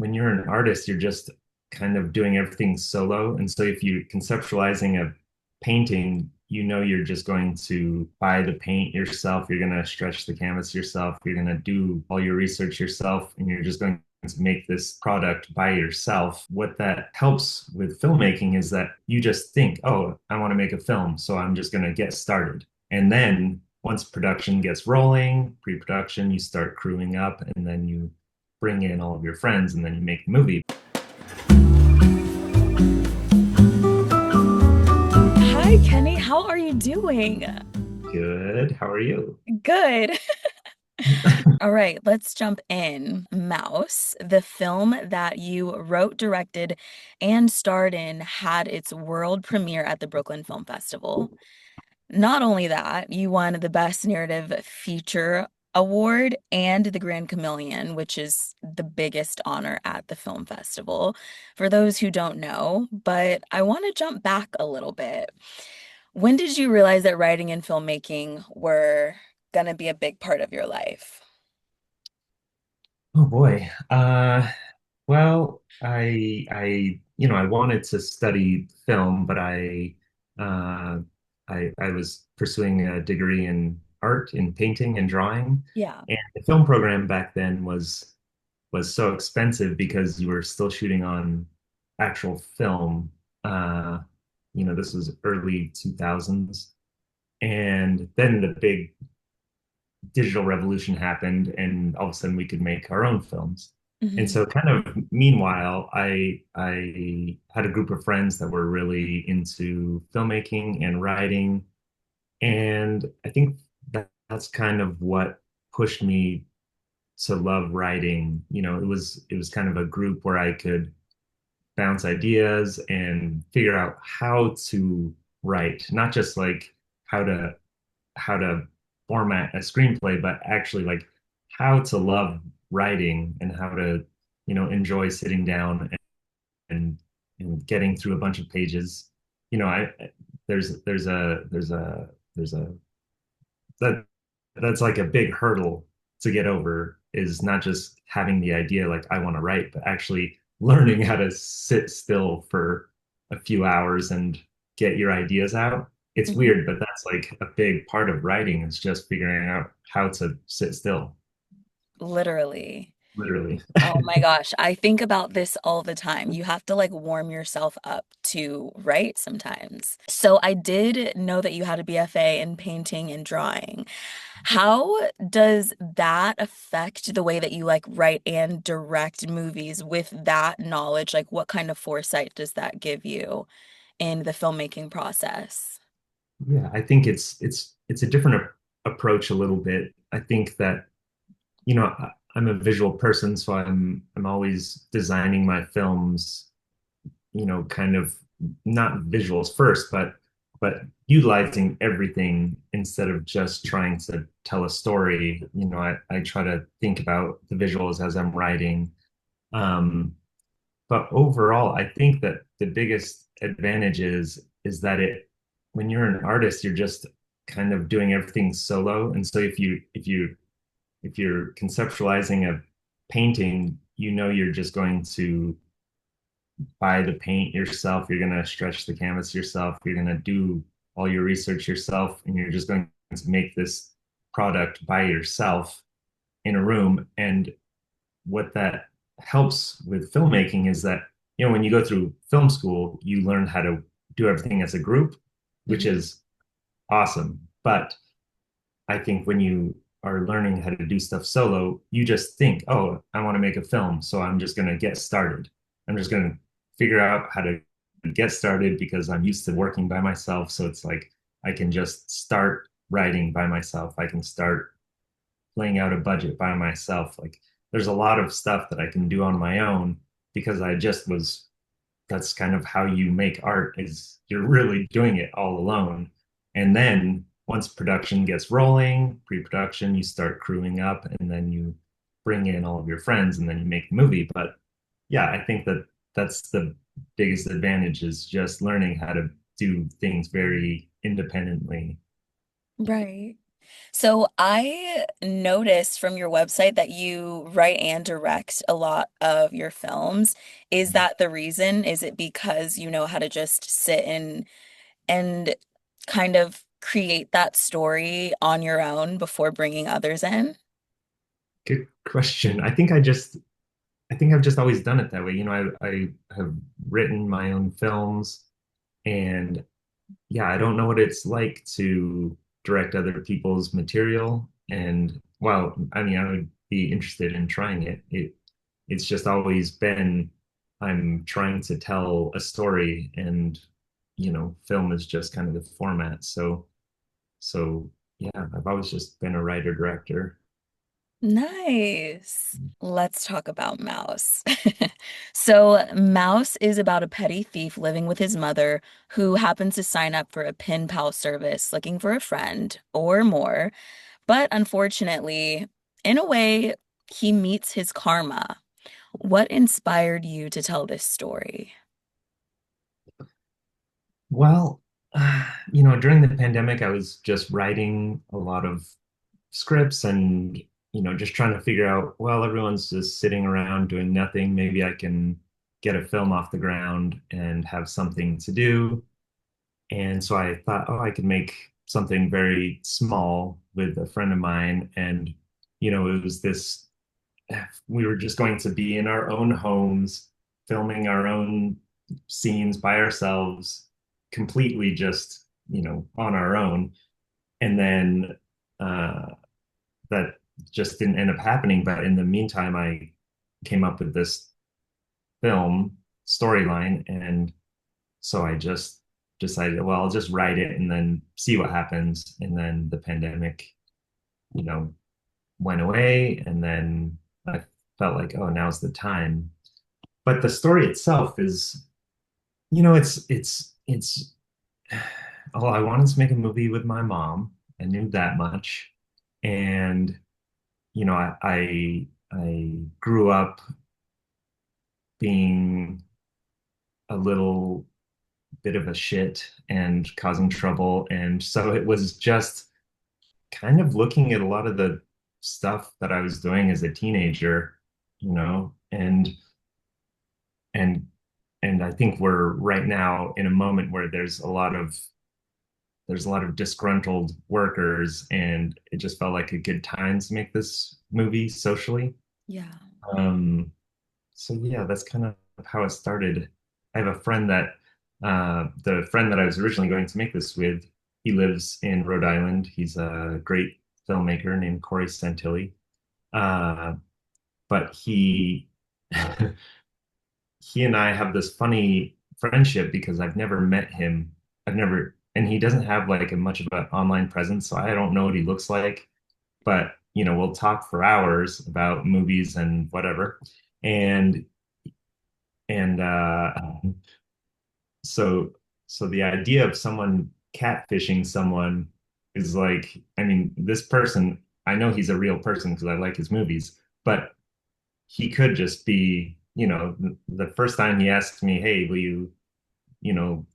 when you're an artist, you're just kind of doing everything solo. And so if you're conceptualizing a painting, you're just going to buy the paint yourself. You're going to stretch the canvas yourself. You're going to do all your research yourself, and you're just going to make this product by yourself. What that helps with filmmaking is that you just think, oh, I want to make a film, so I'm just going to get started. And then once production gets rolling, pre-production, you start crewing up, and then you bring in all of your friends, and then you make the movie. Hi, Kenny. How are you doing? Good. How are you? Good. All right, let's jump in. Mouse, the film that you wrote, directed, and starred in, had its world premiere at the Brooklyn Film Festival. Not only that, you won the Best Narrative Feature Award and the Grand Chameleon, which is the biggest honor at the film festival, for those who don't know. But I want to jump back a little bit. When did you realize that writing and filmmaking were gonna be a big part of your life? Oh boy. I wanted to study film, but I was pursuing a degree in art, in painting and drawing. Yeah. And the film program back then was so expensive because you were still shooting on actual film. This was early 2000s. And then the big digital revolution happened, and all of a sudden we could make our own films. And Hmm. so kind of meanwhile, I had a group of friends that were really into filmmaking and writing. And I think that's kind of what pushed me to love writing. It was kind of a group where I could bounce ideas and figure out how to write, not just like how to format a screenplay, but actually like how to love writing and how to, enjoy sitting down and and getting through a bunch of pages. You know, I there's a that that's like a big hurdle to get over, is not just having the idea like I want to write, but actually learning how to sit still for a few hours and get your ideas out. It's Hmm. weird, but that's like a big part of writing, is just figuring out how to sit still, Literally. literally. Oh my gosh, I think about this all the time. You have to like warm yourself up to write sometimes. So I did know that you had a BFA in painting and drawing. How does that affect the way that you like write and direct movies with that knowledge? Like, what kind of foresight does that give you in the filmmaking process? Yeah, I think it's a different approach a little bit. I think that, I'm a visual person, so I'm always designing my films, kind of not visuals first, but utilizing everything instead of just trying to tell a story. I try to think about the visuals as I'm writing. But overall, I think that the biggest advantage is that when you're an artist, you're just kind of doing everything solo. And so if you're conceptualizing a painting, you're just going to buy the paint yourself. You're going to stretch the canvas yourself. You're going to do all your research yourself, and you're just going to make this product by yourself in a room. And what that helps with filmmaking is that, when you go through film school, you learn how to do everything as a group, which Mhm. is awesome. But I think when you are learning how to do stuff solo, you just think, oh, I want to make a film, so I'm just going to get started. I'm just going to figure out how to get started because I'm used to working by myself. So it's like I can just start writing by myself. I can start laying out a budget by myself. Like there's a lot of stuff that I can do on my own because that's kind of how you make art, is you're really doing it all alone. And then once production gets rolling, pre-production, you start crewing up, and then you bring in all of your friends, and then you make the movie. But yeah, I think that that's the biggest advantage, is just learning how to do things very independently. Right. So I noticed from your website that you write and direct a lot of your films. Is that the reason? Is it because you know how to just sit and kind of create that story on your own before bringing others in? Good question. I think I've just always done it that way. I have written my own films, and yeah, I don't know what it's like to direct other people's material. And well, I mean, I would be interested in trying it. It's just always been I'm trying to tell a story, and film is just kind of the format. So yeah, I've always just been a writer director. Nice. Let's talk about Mouse. So, Mouse is about a petty thief living with his mother who happens to sign up for a pen pal service looking for a friend or more. But unfortunately, in a way, he meets his karma. What inspired you to tell this story? Well, during the pandemic, I was just writing a lot of scripts and, just trying to figure out, well, everyone's just sitting around doing nothing. Maybe I can get a film off the ground and have something to do. And so I thought, oh, I could make something very small with a friend of mine. And, it was this we were just going to be in our own homes, filming our own scenes by ourselves, completely just, on our own. And then that just didn't end up happening. But in the meantime, I came up with this film storyline. And so I just decided, well, I'll just write it and then see what happens. And then the pandemic, you know, went away. And then I felt like, oh, now's the time. But the story itself is, it's oh, I wanted to make a movie with my mom. I knew that much. And, I grew up being a little bit of a shit and causing trouble. And so it was just kind of looking at a lot of the stuff that I was doing as a teenager, and and I think we're right now in a moment where there's a lot of disgruntled workers, and it just felt like a good time to make this movie socially. Yeah. Um, so yeah, that's kind of how it started. I have a friend that the friend that I was originally going to make this with, he lives in Rhode Island. He's a great filmmaker named Corey Santilli. Uh, but he and I have this funny friendship because I've never met him. And he doesn't have like a much of an online presence, so I don't know what he looks like. But we'll talk for hours about movies and whatever. And and so so the idea of someone catfishing someone is like, I mean, this person, I know he's a real person because I like his movies, but he could just be, the first time he asks me, hey, will you,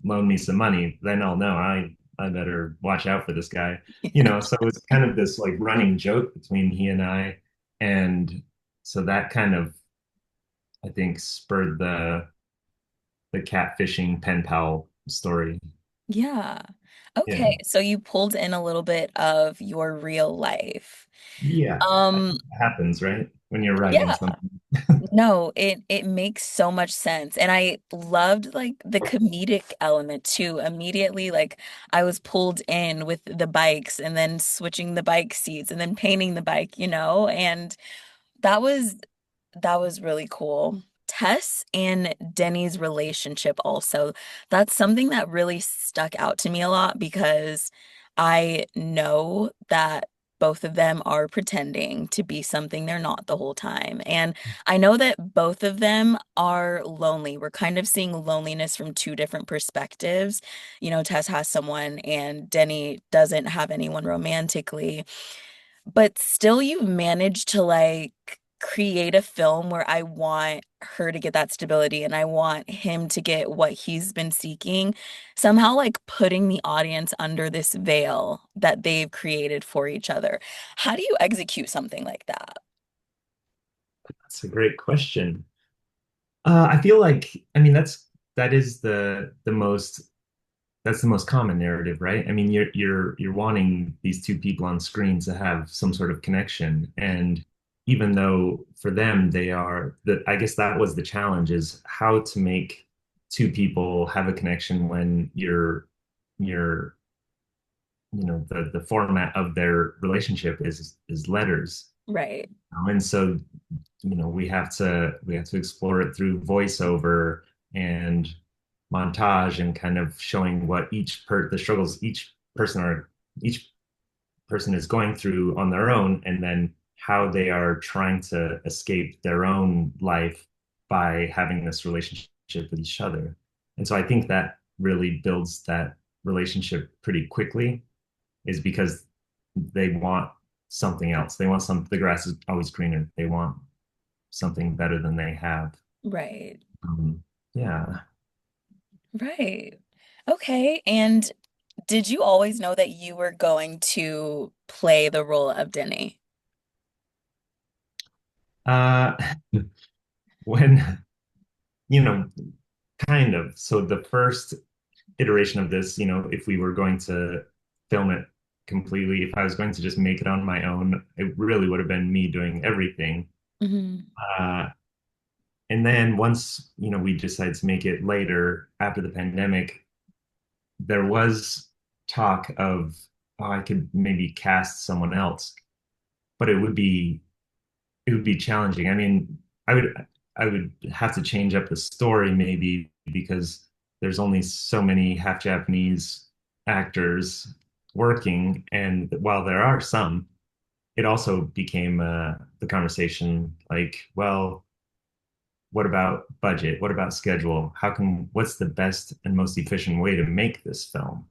loan me some money, then I'll know I better watch out for this guy. So it's kind of this like running joke between he and I. And so that kind of, I think, spurred the catfishing pen pal story. Yeah. Yeah. Okay, so you pulled in a little bit of your real life. Yeah. That Um, happens, right? When you're writing yeah, something. no, it makes so much sense. And I loved like the comedic element too. Immediately, like I was pulled in with the bikes and then switching the bike seats and then painting the bike, and that was that was really cool. Tess and Denny's relationship also. That's something that really stuck out to me a lot because I know that both of them are pretending to be something they're not the whole time. And I know that both of them are lonely. We're kind of seeing loneliness from two different perspectives. Tess has someone and Denny doesn't have anyone romantically, but still you've managed to like create a film where I want her to get that stability and I want him to get what he's been seeking, somehow like putting the audience under this veil that they've created for each other. How do you execute something like that? That's a great question. I feel like, I mean, that is the most that's the most common narrative, right? I mean, you're wanting these two people on screens to have some sort of connection, and even though for them they are the, I guess that was the challenge is how to make two people have a connection when you're the format of their relationship is letters. Right. And so we have to explore it through voiceover and montage and kind of showing what the struggles each person is going through on their own, and then how they are trying to escape their own life by having this relationship with each other. And so I think that really builds that relationship pretty quickly, is because they want something else. They want the grass is always greener. They want something better than they have. Right. Um, yeah. Right. Okay. And did you always know that you were going to play the role of Denny? Uh, when, you know, kind of. So the first iteration of this, if we were going to film it completely, if I was going to just make it on my own, it really would have been me doing everything. Hmm. Uh, and then once, we decided to make it later after the pandemic, there was talk of, oh, I could maybe cast someone else, but it would be challenging. I mean, I would have to change up the story maybe because there's only so many half Japanese actors working, and while there are some, it also became the conversation like, well, what about budget? What about schedule? What's the best and most efficient way to make this film?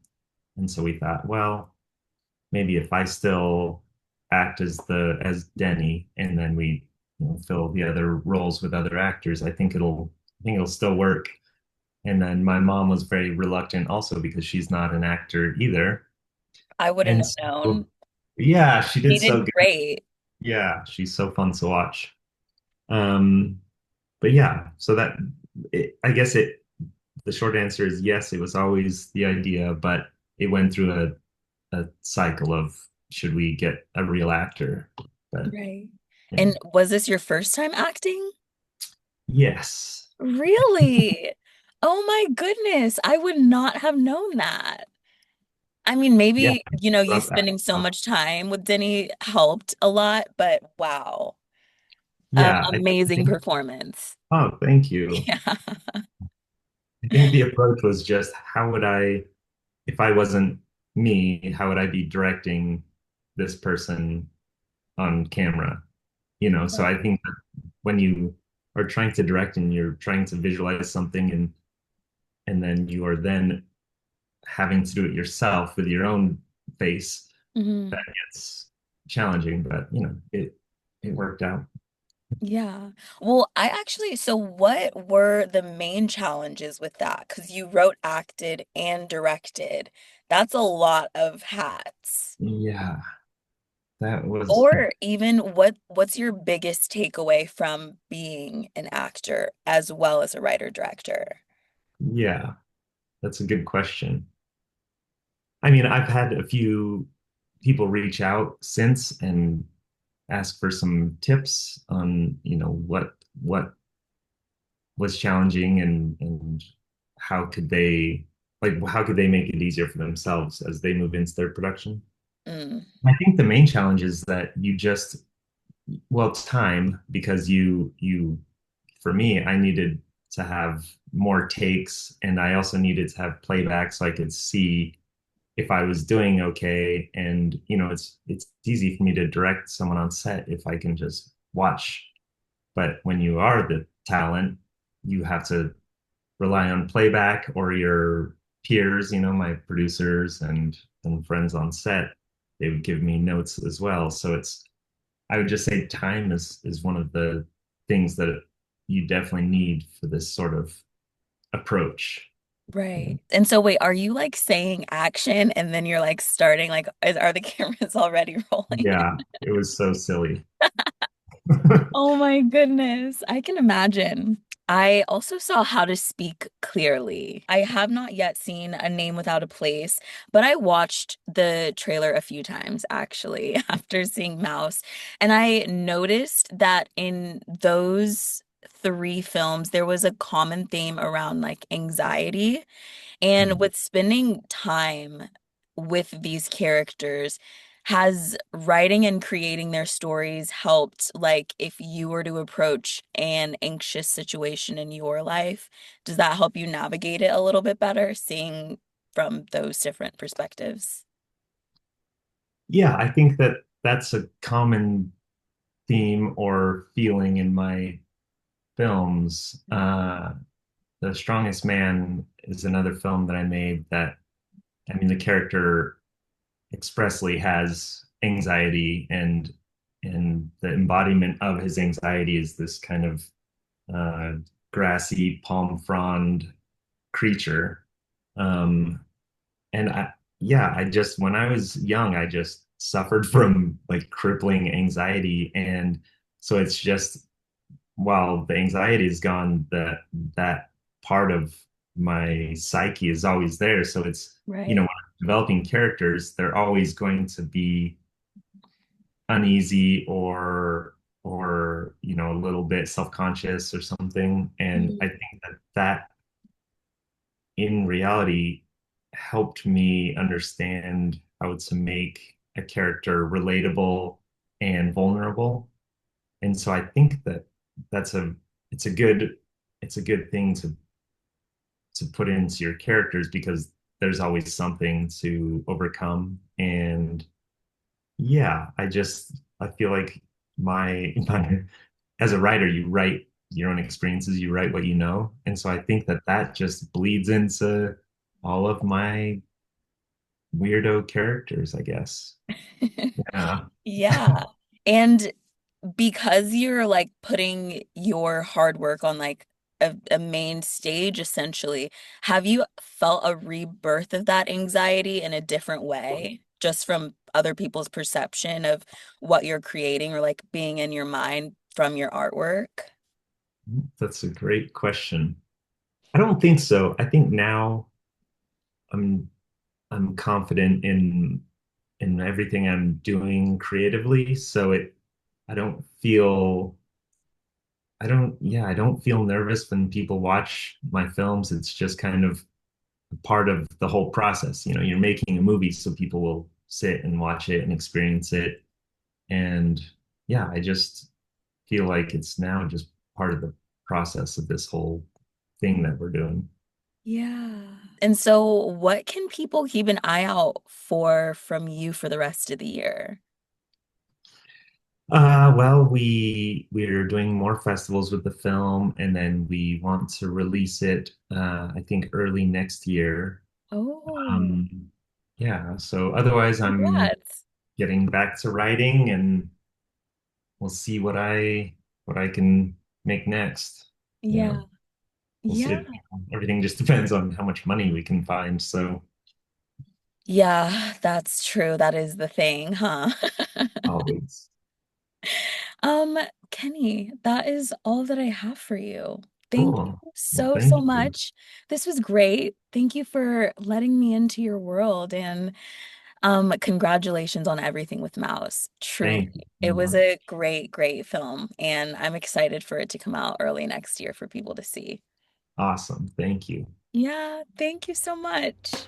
And so we thought, well, maybe if I still act as Denny, and then we fill the other roles with other actors, I think it'll still work. And then my mom was very reluctant also because she's not an actor either. I wouldn't And have so known. yeah, she He did so did good. great. Yeah, she's so fun to watch. Um, but yeah, so I guess the short answer is yes, it was always the idea, but it went through a cycle of should we get a real actor? But Right. yeah. And was this your first time acting? Yes. Really? Oh my goodness. I would not have known that. I mean, Yeah. maybe, you Love that. spending so much time with Denny helped a lot, but wow. Yeah. I Amazing think, performance. oh, thank you. Yeah. I think the approach was just if I wasn't me, how would I be directing this person on camera? So I think that when you are trying to direct and you're trying to visualize something, and then you are then having to do it yourself with your own face, that Hmm. gets challenging, but it worked out. Yeah. Well, so what were the main challenges with that? Because you wrote, acted, and directed. That's a lot of hats. Yeah, that was, Or even what's your biggest takeaway from being an actor as well as a writer director? yeah, that's a good question. I mean, I've had a few people reach out since and ask for some tips on, what was challenging, and how could they how could they make it easier for themselves as they move into their production. Mm, I think the main challenge is that well, it's time, because for me, I needed to have more takes, and I also needed to have playback so I could see if I was doing okay. And it's easy for me to direct someone on set if I can just watch. But when you are the talent, you have to rely on playback or your peers, my producers and friends on set. They would give me notes as well. So I would just say time is one of the things that you definitely need for this sort of approach. Right. And so wait, are you like saying action and then you're like starting like are the cameras already rolling? Yeah, it was so silly. Oh my goodness. I can imagine. I also saw How to Speak Clearly. I have not yet seen A Name Without a Place, but I watched the trailer a few times actually after seeing Mouse. And I noticed that in those three films, there was a common theme around like anxiety. And with spending time with these characters, has writing and creating their stories helped, like, if you were to approach an anxious situation in your life, does that help you navigate it a little bit better, seeing from those different perspectives? Yeah, I think that that's a common theme or feeling in my films. The Strongest Man is another film that I made that, I mean, the character expressly has anxiety, and the embodiment of his anxiety is this kind of uh, grassy palm frond creature. Um, and yeah, I just, when I was young, I just suffered from like crippling anxiety. And so it's just, while the anxiety is gone, that part of my psyche is always there. So it's, when Right. I'm developing characters, they're always going to be uneasy or a little bit self-conscious or something. And I Mhm. think that in reality helped me understand how to make a character relatable and vulnerable. And so I think that that's a it's a good it's a good thing to put into your characters, because there's always something to overcome. And yeah, I feel like my as a writer, you write your own experiences, you write what you know. And so I think that that just bleeds into all of my weirdo characters, I guess. Yeah. Yeah. And because you're like putting your hard work on like a main stage essentially, have you felt a rebirth of that anxiety in a different way, just from other people's perception of what you're creating or like being in your mind from your artwork? That's a great question. I don't think so. I think now I'm I'm confident in everything I'm doing creatively. So I don't feel I don't feel nervous when people watch my films. It's just kind of part of the whole process. You're making a movie, so people will sit and watch it and experience it. And yeah, I just feel like it's now just part of the process of this whole thing that we're doing. Yeah. And so, what can people keep an eye out for from you for the rest of the year? Well, we're doing more festivals with the film, and then we want to release it, I think early next year. Oh, Um, yeah, so otherwise I'm congrats. getting back to writing, and we'll see what I can make next. You Yeah. know, we'll see. Yeah. Everything just depends on how much money we can find. So Yeah, that's true. That is the thing, huh? always Um, Kenny, that is all that I have for you. Thank you cool. Well, so, thank so you. much. This was great. Thank you for letting me into your world and congratulations on everything with Mouse. Truly. Thank you so It was much. a great, great film, and I'm excited for it to come out early next year for people to see. Awesome. Thank you. Yeah, thank you so much.